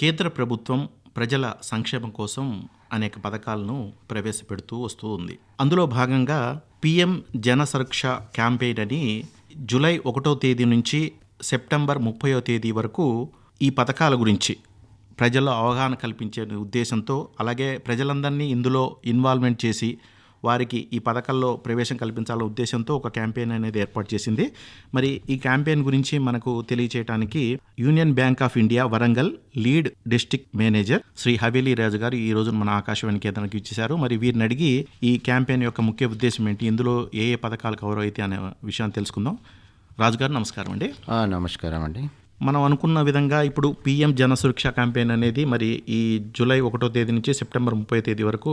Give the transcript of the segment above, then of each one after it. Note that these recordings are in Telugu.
కేంద్ర ప్రభుత్వం ప్రజల సంక్షేమం కోసం అనేక పథకాలను ప్రవేశపెడుతూ వస్తూ ఉంది. అందులో భాగంగా పీఎం జన సురక్ష క్యాంపెయిన్ అని జూలై 1వ తేదీ నుంచి సెప్టెంబర్ 30వ తేదీ వరకు ఈ పథకాల గురించి ప్రజల్లో అవగాహన కల్పించే ఉద్దేశంతో, అలాగే ప్రజలందరినీ ఇందులో ఇన్వాల్వ్మెంట్ చేసి వారికి ఈ పథకాల్లో ప్రవేశం కల్పించాలనే ఉద్దేశంతో ఒక క్యాంపెయిన్ అనేది ఏర్పాటు చేసింది. మరి ఈ క్యాంపెయిన్ గురించి మనకు తెలియచేయడానికి Union Bank of India Warangal lead district manager Shri Haveli Raju గారు ఈ రోజు మన ఆకాశవాణి కేంద్రానికి ఇచ్చేశారు. మరి వీరిని అడిగి ఈ క్యాంపెయిన్ యొక్క ముఖ్య ఉద్దేశం ఏంటి, ఇందులో ఏ ఏ పథకాలు కవర్ అయితే అనే విషయాన్ని తెలుసుకుందాం. రాజుగారు నమస్కారం అండి. నమస్కారం అండి. మనం అనుకున్న విధంగా ఇప్పుడు పీఎం జన సురక్ష క్యాంపెయిన్ అనేది మరి ఈ జూలై 1వ తేదీ నుంచి సెప్టెంబర్ 30వ తేదీ వరకు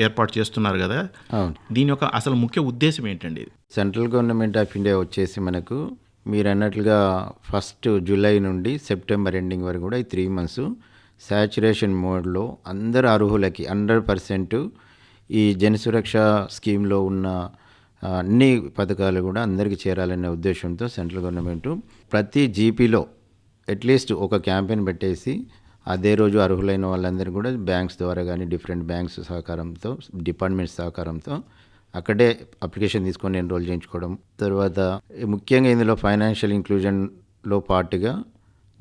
ఏర్పాటు చేస్తున్నారు కదా. అవును. దీని యొక్క అసలు ముఖ్య ఉద్దేశం ఏంటండి? సెంట్రల్ గవర్నమెంట్ ఆఫ్ ఇండియా వచ్చేసి మనకు మీరు అన్నట్లుగా ఫస్ట్ జూలై నుండి సెప్టెంబర్ ఎండింగ్ వరకు కూడా ఈ 3 months శాచురేషన్ మోడ్లో అందరు అర్హులకి 100% ఈ జన సురక్ష స్కీమ్లో ఉన్న అన్ని పథకాలు కూడా అందరికీ చేరాలనే ఉద్దేశంతో సెంట్రల్ గవర్నమెంట్ ప్రతి జీపీలో అట్లీస్ట్ ఒక క్యాంపెయిన్ పెట్టేసి అదే రోజు అర్హులైన వాళ్ళందరూ కూడా బ్యాంక్స్ ద్వారా కానీ డిఫరెంట్ బ్యాంక్స్ సహకారంతో, డిపార్ట్మెంట్స్ సహకారంతో అక్కడే అప్లికేషన్ తీసుకొని ఎన్రోల్ చేయించుకోవడం. తర్వాత ముఖ్యంగా ఇందులో ఫైనాన్షియల్ ఇంక్లూజన్లో పాటుగా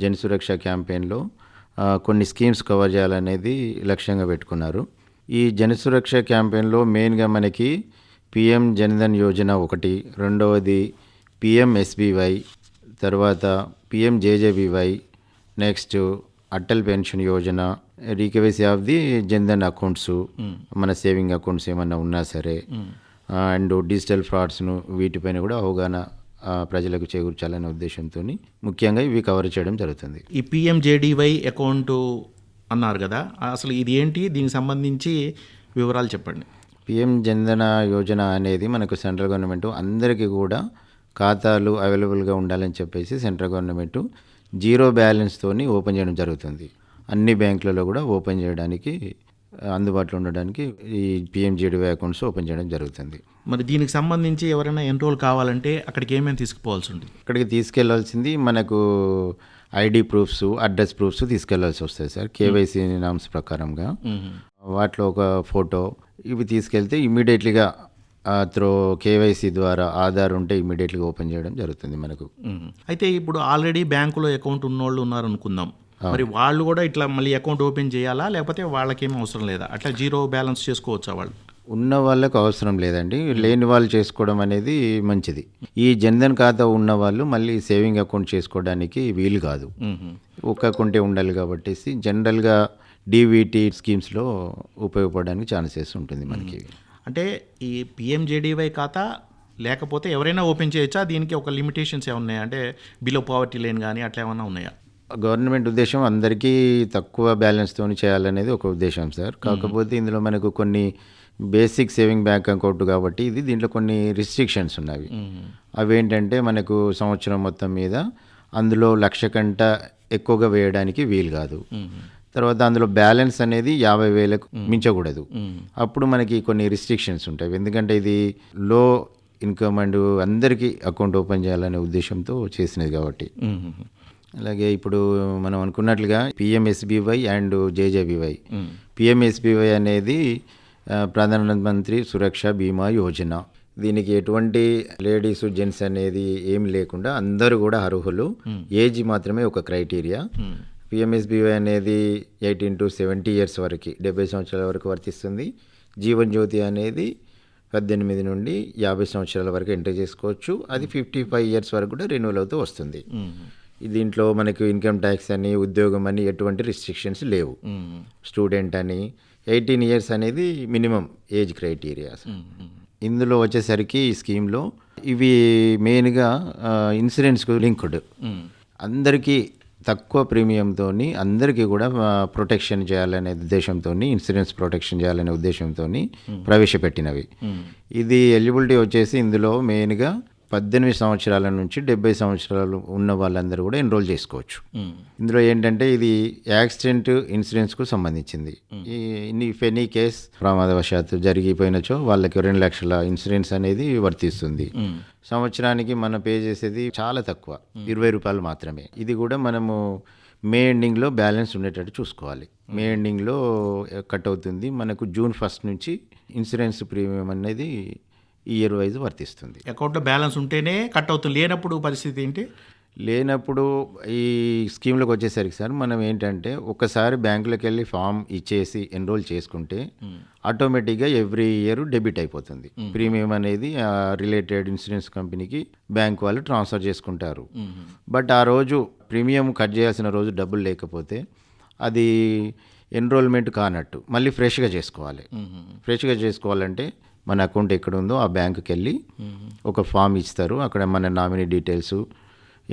జన సురక్ష క్యాంపెయిన్లో కొన్ని స్కీమ్స్ కవర్ చేయాలనేది లక్ష్యంగా పెట్టుకున్నారు. ఈ జన సురక్ష క్యాంపెయిన్లో మెయిన్గా మనకి పిఎం జన్ధన్ యోజన ఒకటి, రెండవది పిఎం ఎస్బీవై, తర్వాత PM JJBY, next Atal pension Yojana, re-KYC of the Jan Dhan accounts, మన సేవింగ్ అకౌంట్స్ ఏమన్నా ఉన్నా సరే, అండ్ డిజిటల్ ఫ్రాడ్స్ను వీటిపైన కూడా అవగాహన ప్రజలకు చేకూర్చాలనే ఉద్దేశంతో ముఖ్యంగా ఇవి కవర్ చేయడం జరుగుతుంది. ఈ పిఎంజేడీవై అకౌంట్ అన్నారు కదా, అసలు ఇది ఏంటి, దీనికి సంబంధించి వివరాలు చెప్పండి. పిఎం జన్ధన యోజన అనేది మనకు సెంట్రల్ గవర్నమెంట్ అందరికీ కూడా ఖాతాలు అవైలబుల్గా ఉండాలని చెప్పేసి సెంట్రల్ గవర్నమెంట్ 0 బ్యాలెన్స్తో ఓపెన్ చేయడం జరుగుతుంది. అన్ని బ్యాంకులలో కూడా ఓపెన్ చేయడానికి, అందుబాటులో ఉండడానికి ఈ పిఎంజేడీవై అకౌంట్స్ ఓపెన్ చేయడం జరుగుతుంది. మరి దీనికి సంబంధించి ఎవరైనా ఎన్రోల్ కావాలంటే అక్కడికి ఏమేమి తీసుకుపోవాల్సి ఉంటుంది? అక్కడికి తీసుకెళ్లాల్సింది మనకు ఐడి ప్రూఫ్స్, అడ్రస్ ప్రూఫ్స్ తీసుకెళ్లాల్సి వస్తాయి సార్, కేవైసీ నామ్స్ ప్రకారంగా. వాటిలో ఒక ఫోటో ఇవి తీసుకెళ్తే ఇమ్మీడియట్లీగా త్రో కేవైసీ ద్వారా ఆధార్ ఉంటే ఇమ్మీడియట్లీగా ఓపెన్ చేయడం జరుగుతుంది మనకు. అయితే ఇప్పుడు ఆల్రెడీ బ్యాంకులో అకౌంట్ ఉన్నోళ్ళు ఉన్నారు అనుకుందాం, మరి వాళ్ళు కూడా ఇట్లా మళ్ళీ అకౌంట్ ఓపెన్ చేయాలా, లేకపోతే వాళ్ళకేం అవసరం లేదా? అట్లా 0 బ్యాలెన్స్ చేసుకోవచ్చా? వాళ్ళు ఉన్న వాళ్ళకు అవసరం లేదండి, లేని వాళ్ళు చేసుకోవడం అనేది మంచిది. ఈ జన్ధన్ ఖాతా ఉన్న వాళ్ళు మళ్ళీ సేవింగ్ అకౌంట్ చేసుకోవడానికి వీలు కాదు, ఒక అకౌంటే ఉండాలి. కాబట్టి జనరల్గా డీవీటీ స్కీమ్స్లో ఉపయోగపడడానికి ఛాన్సెస్ ఉంటుంది మనకి. అంటే ఈ పిఎంజేడీవై ఖాతా లేకపోతే ఎవరైనా ఓపెన్ చేయొచ్చా? దీనికి ఒక లిమిటేషన్స్ ఏమైనా ఉన్నాయా? అంటే బిలో పావర్టీ లైన్ కానీ అట్లా ఏమైనా ఉన్నాయా? గవర్నమెంట్ ఉద్దేశం అందరికీ తక్కువ బ్యాలెన్స్తో చేయాలనేది ఒక ఉద్దేశం సార్. కాకపోతే ఇందులో మనకు కొన్ని బేసిక్ సేవింగ్ బ్యాంక్ అకౌంట్ కాబట్టి దీంట్లో కొన్ని రిస్ట్రిక్షన్స్ ఉన్నవి. అవేంటంటే మనకు సంవత్సరం మొత్తం మీద అందులో 1,00,000 కంటే ఎక్కువగా వేయడానికి వీలు కాదు. తర్వాత అందులో బ్యాలెన్స్ అనేది 50,000కు మించకూడదు. అప్పుడు మనకి కొన్ని రిస్ట్రిక్షన్స్ ఉంటాయి, ఎందుకంటే ఇది లో ఇన్కమ్ అండ్ అందరికీ అకౌంట్ ఓపెన్ చేయాలనే ఉద్దేశంతో చేసినది కాబట్టి. అలాగే ఇప్పుడు మనం అనుకున్నట్లుగా పిఎంఎస్బీవై అండ్ జేజేబీవై. పిఎంఎస్బీవై అనేది ప్రధానమంత్రి సురక్ష బీమా యోజన. దీనికి ఎటువంటి లేడీస్ జెంట్స్ అనేది ఏం లేకుండా అందరూ కూడా అర్హులు. ఏజ్ మాత్రమే ఒక క్రైటీరియా. పిఎంఎస్బీవై అనేది 18 to 70 years వరకు, 70 సంవత్సరాల వరకు వర్తిస్తుంది. జీవన్ జ్యోతి అనేది 18 నుండి 50 సంవత్సరాల వరకు ఎంటర్ చేసుకోవచ్చు. అది 55 years వరకు కూడా రెన్యూవల్ అవుతూ వస్తుంది. దీంట్లో మనకు ఇన్కమ్ ట్యాక్స్ అని, ఉద్యోగం అని ఎటువంటి రిస్ట్రిక్షన్స్ లేవు. స్టూడెంట్ అని 18 years అనేది మినిమం ఏజ్ క్రైటీరియా. ఇందులో వచ్చేసరికి ఈ స్కీమ్లో ఇవి మెయిన్గా ఇన్సూరెన్స్కు లింక్డ్, అందరికీ తక్కువ ప్రీమియంతో అందరికీ కూడా ప్రొటెక్షన్ చేయాలనే ఉద్దేశంతో, ఇన్సూరెన్స్ ప్రొటెక్షన్ చేయాలనే ఉద్దేశంతో ప్రవేశపెట్టినవి. ఇది ఎలిజిబిలిటీ వచ్చేసి ఇందులో మెయిన్గా 18 సంవత్సరాల నుంచి 70 సంవత్సరాలు ఉన్న వాళ్ళందరూ కూడా ఎన్రోల్ చేసుకోవచ్చు. ఇందులో ఏంటంటే ఇది యాక్సిడెంట్ ఇన్సూరెన్స్కు సంబంధించింది. ఇఫ్ ఎనీ కేస్ ప్రమాదవశాత్తు జరిగిపోయినచో వాళ్ళకి 2 లక్షల ఇన్సూరెన్స్ అనేది వర్తిస్తుంది. సంవత్సరానికి మనం పే చేసేది చాలా తక్కువ, 20 రూపాయలు మాత్రమే. ఇది కూడా మనము మే ఎండింగ్లో బ్యాలెన్స్ ఉండేటట్టు చూసుకోవాలి. మే ఎండింగ్లో కట్ అవుతుంది. మనకు జూన్ 1 నుంచి ఇన్సూరెన్స్ ప్రీమియం అనేది ఇయర్ వైజ్ వర్తిస్తుంది. అకౌంట్లో బ్యాలెన్స్ ఉంటేనే కట్ అవుతుంది, లేనప్పుడు పరిస్థితి ఏంటి? లేనప్పుడు ఈ స్కీమ్లోకి వచ్చేసరికి సార్ మనం ఏంటంటే ఒకసారి బ్యాంకులోకి వెళ్ళి ఫామ్ ఇచ్చేసి ఎన్రోల్ చేసుకుంటే ఆటోమేటిక్గా ఎవ్రీ ఇయర్ డెబిట్ అయిపోతుంది. ప్రీమియం అనేది రిలేటెడ్ ఇన్సూరెన్స్ కంపెనీకి బ్యాంక్ వాళ్ళు ట్రాన్స్ఫర్ చేసుకుంటారు. బట్ ఆ రోజు ప్రీమియం కట్ చేయాల్సిన రోజు డబ్బులు లేకపోతే అది ఎన్రోల్మెంట్ కానట్టు, మళ్ళీ ఫ్రెష్గా చేసుకోవాలి. ఫ్రెష్గా చేసుకోవాలంటే మన అకౌంట్ ఎక్కడ ఉందో ఆ బ్యాంకుకి వెళ్ళి ఒక ఫామ్ ఇస్తారు. అక్కడ మన నామినీ డీటెయిల్స్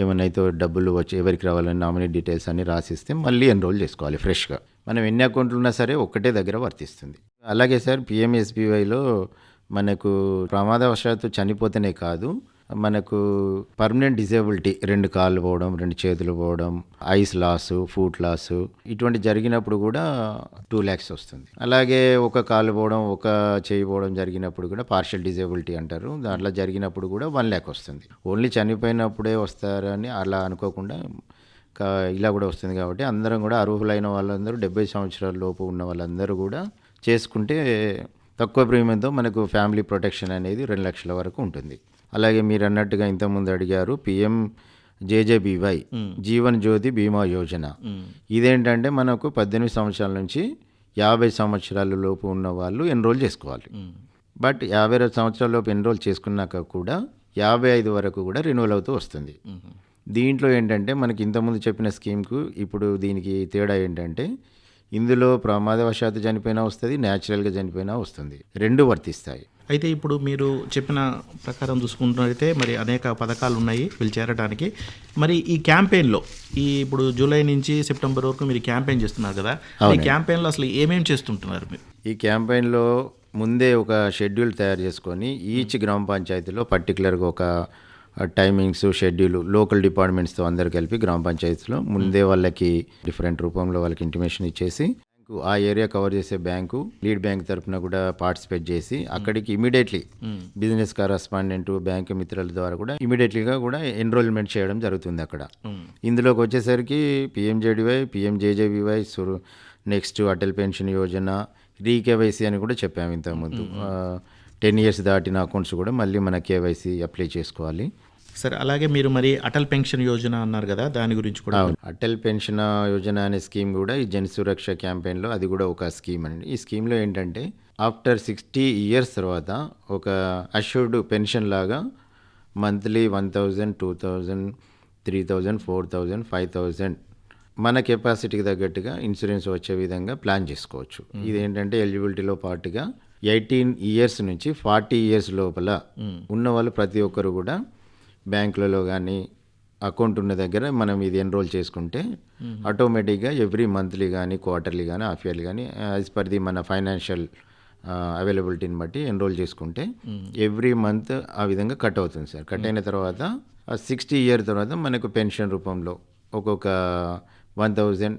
ఏమైనా అయితే డబ్బులు వచ్చి ఎవరికి రావాలని నామినీ డీటెయిల్స్ అన్ని రాసిస్తే మళ్ళీ ఎన్రోల్ చేసుకోవాలి ఫ్రెష్గా. మనం ఎన్ని అకౌంట్లు ఉన్నా సరే ఒక్కటే దగ్గర వర్తిస్తుంది. అలాగే సార్ పిఎంఎస్బీవైలో మనకు ప్రమాదవశాత్తు చనిపోతేనే కాదు, మనకు పర్మనెంట్ డిజేబిలిటీ 2 కాళ్ళు పోవడం, 2 చేతులు పోవడం, ఐస్ లాస్, ఫుట్ లాస్ ఇటువంటి జరిగినప్పుడు కూడా 2 lakhs వస్తుంది. అలాగే ఒక కాలు పోవడం, ఒక చేయి పోవడం జరిగినప్పుడు కూడా పార్షియల్ డిజేబిలిటీ అంటారు, దాంట్లో జరిగినప్పుడు కూడా 1 lakh వస్తుంది. ఓన్లీ చనిపోయినప్పుడే వస్తారని అలా అనుకోకుండా ఇలా కూడా వస్తుంది. కాబట్టి అందరం కూడా అర్హులైన వాళ్ళందరూ 70 సంవత్సరాల లోపు ఉన్న వాళ్ళందరూ కూడా చేసుకుంటే తక్కువ ప్రీమియంతో మనకు ఫ్యామిలీ ప్రొటెక్షన్ అనేది 2 లక్షల వరకు ఉంటుంది. అలాగే మీరు అన్నట్టుగా ఇంతకుముందు అడిగారు పిఎం జేజేబీవై జీవన్ జ్యోతి బీమా యోజన. ఇదేంటంటే మనకు 18 సంవత్సరాల నుంచి 50 సంవత్సరాల లోపు ఉన్న వాళ్ళు ఎన్రోల్ చేసుకోవాలి. బట్ 50 సంవత్సరాల లోపు ఎన్రోల్ చేసుకున్నాక కూడా 55 వరకు కూడా రెన్యువల్ అవుతూ వస్తుంది. దీంట్లో ఏంటంటే మనకి ఇంతకుముందు చెప్పిన స్కీమ్కు ఇప్పుడు దీనికి తేడా ఏంటంటే ఇందులో ప్రమాదవశాత్తు చనిపోయినా వస్తుంది, న్యాచురల్గా చనిపోయినా వస్తుంది, 2 వర్తిస్తాయి. అయితే ఇప్పుడు మీరు చెప్పిన ప్రకారం చూసుకుంటున్నట్టయితే మరి అనేక పథకాలు ఉన్నాయి వీళ్ళు చేరడానికి. మరి ఈ క్యాంపెయిన్లో ఇప్పుడు జూలై నుంచి సెప్టెంబర్ వరకు మీరు క్యాంపెయిన్ చేస్తున్నారు కదా, ఈ క్యాంపెయిన్లో అసలు ఏమేమి చేస్తుంటున్నారు మీరు? ఈ క్యాంపెయిన్లో ముందే ఒక షెడ్యూల్ తయారు చేసుకొని ఈచ్ గ్రామ పంచాయతీలో పర్టికులర్గా ఒక టైమింగ్స్ షెడ్యూల్ లోకల్ డిపార్ట్మెంట్స్తో అందరు కలిపి గ్రామ పంచాయతీలో ముందే వాళ్ళకి డిఫరెంట్ రూపంలో వాళ్ళకి ఇంటిమేషన్ ఇచ్చేసి ఆ ఏరియా కవర్ చేసే బ్యాంకు లీడ్ బ్యాంక్ తరఫున కూడా పార్టిసిపేట్ చేసి అక్కడికి ఇమీడియట్లీ బిజినెస్ కరస్పాండెంట్ బ్యాంక్ మిత్రుల ద్వారా కూడా ఇమీడియట్లీగా కూడా ఎన్రోల్మెంట్ చేయడం జరుగుతుంది అక్కడ. ఇందులోకి వచ్చేసరికి PMJDY, PMJJBY, next Atal pension Yojana, reKYC అని కూడా చెప్పాము ఇంతకుముందు. 10 years దాటిన అకౌంట్స్ కూడా మళ్ళీ మన కేవైసీ అప్లై చేసుకోవాలి. సరే, అలాగే మీరు మరి అటల్ పెన్షన్ యోజన అన్నారు కదా, దాని గురించి కూడా. అటల్ పెన్షన్ యోజన అనే స్కీమ్ కూడా ఈ జన్ సురక్ష క్యాంపెయిన్లో అది కూడా ఒక స్కీమ్ అండి. ఈ స్కీమ్లో ఏంటంటే ఆఫ్టర్ 60 years తర్వాత ఒక అష్యూర్డ్ పెన్షన్ లాగా మంత్లీ 1000, 2000, 3000, 4000, 5000 మన కెపాసిటీకి తగ్గట్టుగా ఇన్సూరెన్స్ వచ్చే విధంగా ప్లాన్ చేసుకోవచ్చు. ఇదేంటంటే ఎలిజిబిలిటీలో పాటుగా 18 years నుంచి 40 years లోపల ఉన్న వాళ్ళు ప్రతి ఒక్కరు కూడా బ్యాంకులలో కానీ అకౌంట్ ఉన్న దగ్గర మనం ఇది ఎన్రోల్ చేసుకుంటే ఆటోమేటిక్గా ఎవ్రీ మంత్లీ కానీ క్వార్టర్లీ కానీ హాఫ్ ఇయర్లీ కానీ యాజ్ పర్ ది మన ఫైనాన్షియల్ అవైలబిలిటీని బట్టి ఎన్రోల్ చేసుకుంటే ఎవ్రీ మంత్ ఆ విధంగా కట్ అవుతుంది సార్. కట్ అయిన తర్వాత 60 years తర్వాత మనకు పెన్షన్ రూపంలో ఒక్కొక్క 1000,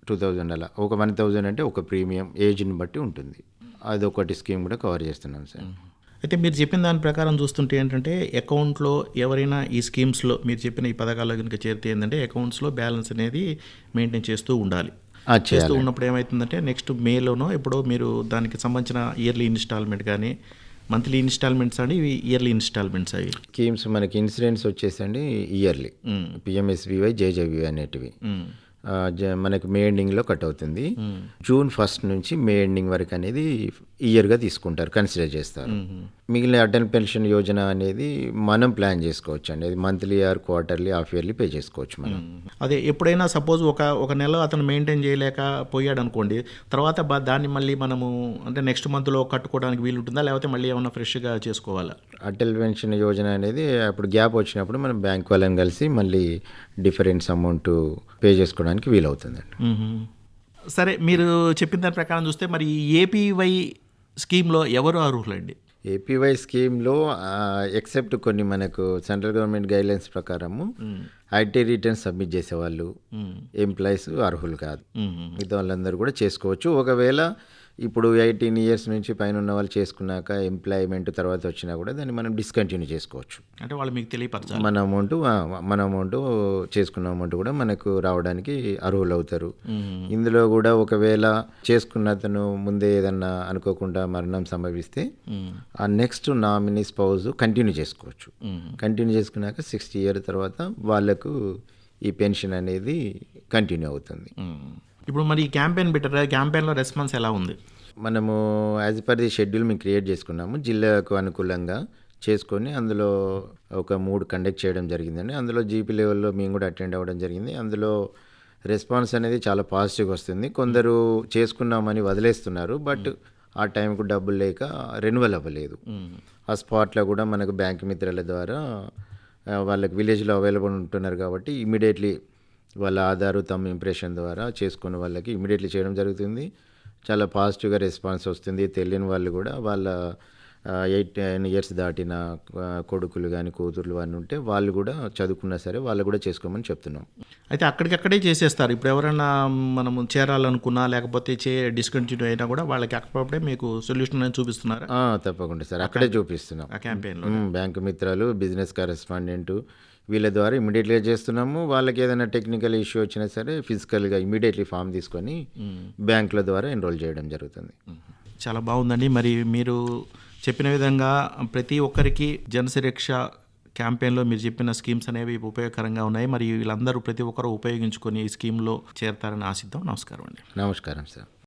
2000 అలా ఒక 1000 అంటే ఒక ప్రీమియం ఏజ్ని బట్టి ఉంటుంది. అదొకటి స్కీమ్ కూడా కవర్ చేస్తున్నాం సార్. అయితే మీరు చెప్పిన దాని ప్రకారం చూస్తుంటే ఏంటంటే అకౌంట్లో ఎవరైనా ఈ స్కీమ్స్లో మీరు చెప్పిన ఈ పథకాల్లో కనుక చేరితే ఏంటంటే అకౌంట్స్లో బ్యాలెన్స్ అనేది మెయింటైన్ చేస్తూ ఉండాలి. చేస్తూ ఉన్నప్పుడు ఏమవుతుందంటే నెక్స్ట్ మేలోనో ఎప్పుడో మీరు దానికి సంబంధించిన ఇయర్లీ ఇన్స్టాల్మెంట్ కానీ మంత్లీ ఇన్స్టాల్మెంట్స్ అండి, ఇవి ఇయర్లీ ఇన్స్టాల్మెంట్స్ అవి స్కీమ్స్ మనకి ఇన్సూరెన్స్ వచ్చేసండి ఇయర్లీ పిఎంఎస్బీవై జేజేబీవై అనేటివి మనకి మే ఎండింగ్లో కట్ అవుతుంది. జూన్ 1 నుంచి మే ఎండింగ్ వరకు అనేది ఇయర్గా తీసుకుంటారు, కన్సిడర్ చేస్తారు. మిగిలిన అటల్ పెన్షన్ యోజన అనేది మనం ప్లాన్ చేసుకోవచ్చు అండి. అది monthly or quarterly half yearly pay చేసుకోవచ్చు మనం. అదే ఎప్పుడైనా సపోజ్ ఒక నెల అతను మెయింటైన్ చేయలేక పోయాడు అనుకోండి, తర్వాత దాన్ని మళ్ళీ మనము అంటే నెక్స్ట్ మంత్లో కట్టుకోవడానికి వీలు ఉంటుందా, లేకపోతే మళ్ళీ ఏమైనా ఫ్రెష్గా చేసుకోవాలా? అటల్ పెన్షన్ యోజన అనేది అప్పుడు గ్యాప్ వచ్చినప్పుడు మనం బ్యాంక్ వాళ్ళని కలిసి మళ్ళీ డిఫరెన్స్ అమౌంట్ పే చేసుకోవడానికి వీలవుతుందండి. సరే, మీరు చెప్పిన దాని ప్రకారం చూస్తే మరి ఏపీవై స్కీమ్లో ఎవరు అర్హులండి? ఏపీవై స్కీమ్లో ఎక్సెప్ట్ కొన్ని మనకు సెంట్రల్ గవర్నమెంట్ గైడ్లైన్స్ ప్రకారము ఐటీ రిటర్న్స్ సబ్మిట్ చేసేవాళ్ళు ఎంప్లాయీస్ అర్హులు కాదు. మిగతా వాళ్ళందరూ కూడా చేసుకోవచ్చు. ఒకవేళ ఇప్పుడు 18 ఇయర్స్ నుంచి పైన ఉన్న వాళ్ళు చేసుకున్నాక ఎంప్లాయ్మెంట్ తర్వాత వచ్చినా కూడా దాన్ని మనం డిస్కంటిన్యూ చేసుకోవచ్చు. అంటే వాళ్ళు మీకు తెలియపరచాలి. మన అమౌంట్ చేసుకున్న అమౌంట్ కూడా మనకు రావడానికి అర్హులు అవుతారు. ఇందులో కూడా ఒకవేళ చేసుకున్న అతను ముందే ఏదన్నా అనుకోకుండా మరణం సంభవిస్తే ఆ నెక్స్ట్ నామినీ స్పౌజ్ కంటిన్యూ చేసుకోవచ్చు. కంటిన్యూ చేసుకున్నాక 60 ఇయర్ తర్వాత వాళ్ళకు ఈ పెన్షన్ అనేది కంటిన్యూ అవుతుంది. ఇప్పుడు మరి ఈ క్యాంపెయిన్ పెట్టారా, క్యాంపెయిన్లో రెస్పాన్స్ ఎలా ఉంది? మనము యాజ్ పర్ ది షెడ్యూల్ మేము క్రియేట్ చేసుకున్నాము. జిల్లాకు అనుకూలంగా చేసుకొని అందులో ఒక 3 కండక్ట్ చేయడం జరిగిందండి. అందులో జీపీ లెవెల్లో మేము కూడా అటెండ్ అవ్వడం జరిగింది. అందులో రెస్పాన్స్ అనేది చాలా పాజిటివ్గా వస్తుంది. కొందరు చేసుకున్నామని వదిలేస్తున్నారు, బట్ ఆ టైంకు డబ్బులు లేక రెన్యువల్ అవ్వలేదు. ఆ స్పాట్లో కూడా మనకు బ్యాంక్ మిత్రుల ద్వారా వాళ్ళకి విలేజ్లో అవైలబుల్ ఉంటున్నారు కాబట్టి ఇమీడియట్లీ వాళ్ళ ఆధారు తమ ఇంప్రెషన్ ద్వారా చేసుకున్న వాళ్ళకి ఇమీడియట్లీ చేయడం జరుగుతుంది. చాలా పాజిటివ్గా రెస్పాన్స్ వస్తుంది. తెలియని వాళ్ళు కూడా వాళ్ళ 18 ఇయర్స్ దాటిన కొడుకులు కానీ కూతుర్లు అని ఉంటే వాళ్ళు కూడా చదువుకున్నా సరే వాళ్ళు కూడా చేసుకోమని చెప్తున్నాం. అయితే అక్కడికక్కడే చేసేస్తారు. ఇప్పుడు ఎవరైనా మనము చేరాలనుకున్నా లేకపోతే డిస్కంటిన్యూ అయినా కూడా వాళ్ళకి అక్కడప్పుడే మీకు సొల్యూషన్ అనేది చూపిస్తున్నారా? తప్పకుండా సార్, అక్కడే చూపిస్తున్నాం. ఆ క్యాంపెయిన్లో బ్యాంకు మిత్రాలు, బిజినెస్ కరెస్పాండెంట్ వీళ్ళ ద్వారా ఇమీడియట్గా చేస్తున్నాము. వాళ్ళకి ఏదైనా టెక్నికల్ ఇష్యూ వచ్చినా సరే ఫిజికల్గా ఇమీడియట్లీ ఫామ్ తీసుకొని బ్యాంకుల ద్వారా ఎన్రోల్ చేయడం జరుగుతుంది. చాలా బాగుందండి. మరి మీరు చెప్పిన విధంగా ప్రతి ఒక్కరికి జనసురక్ష క్యాంపెయిన్లో మీరు చెప్పిన స్కీమ్స్ అనేవి ఉపయోగకరంగా ఉన్నాయి. మరి వీళ్ళందరూ ప్రతి ఒక్కరూ ఉపయోగించుకొని ఈ స్కీమ్లో చేరతారని ఆశిద్దాం. నమస్కారం అండి. నమస్కారం సార్.